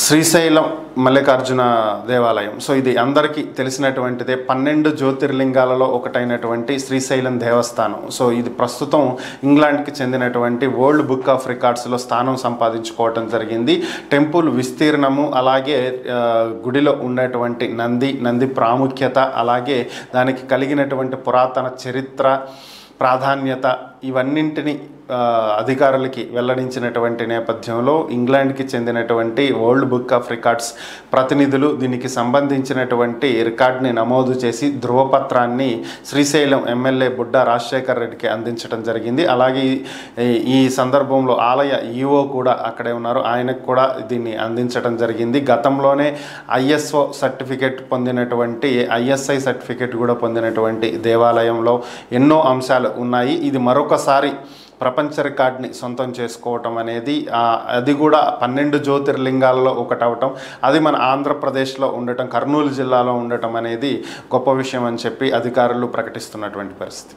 శ్రీశైలం మల్లికార్జున దేవాలయం. సో ఇది అందరికీ తెలిసినటువంటిదే. 12 జ్యోతిర్లింగాలలో ఒకటైనటువంటి శ్రీశైలం దేవస్థానం. సో ఇది ప్రస్తుతం ఇంగ్లాండ్కి చెందినటువంటి వరల్డ్ బుక్ ఆఫ్ రికార్డ్స్లో స్థానం సంపాదించుకోవటం జరిగింది. టెంపుల్ విస్తీర్ణము, అలాగే గుడిలో ఉండేటువంటి నంది ప్రాముఖ్యత, అలాగే దానికి కలిగినటువంటి పురాతన చరిత్ర, ప్రాధాన్యత ఇవన్నింటినీ అధికారులకి వెల్లడించినటువంటి నేపథ్యంలో ఇంగ్లాండ్కి చెందినటువంటి వరల్డ్ బుక్ ఆఫ్ రికార్డ్స్ ప్రతినిధులు దీనికి సంబంధించినటువంటి రికార్డ్ని నమోదు చేసి ధృవపత్రాన్ని శ్రీశైలం ఎమ్మెల్యే బుడ్డా రాజశేఖర్ రెడ్డికి అందించడం జరిగింది. అలాగే ఈ సందర్భంలో ఆలయ ఈఓ కూడా అక్కడే ఉన్నారు, ఆయనకు కూడా దీన్ని అందించడం జరిగింది. గతంలోనే ఐఎస్ఓ సర్టిఫికేట్ పొందినటువంటి, ఐఎస్ఐ సర్టిఫికేట్ కూడా పొందినటువంటి దేవాలయంలో ఎన్నో అంశాలు ఉన్నాయి. ఇది మరొకసారి ప్రపంచ రికార్డ్ని సొంతం చేసుకోవటం అనేది, అది కూడా 12 జ్యోతిర్లింగాలలో ఒకటవటం, అది మన ఆంధ్రప్రదేశ్లో ఉండటం, కర్నూలు జిల్లాలో ఉండటం అనేది గొప్ప విషయం అని చెప్పి అధికారులు ప్రకటిస్తున్నటువంటి పరిస్థితి.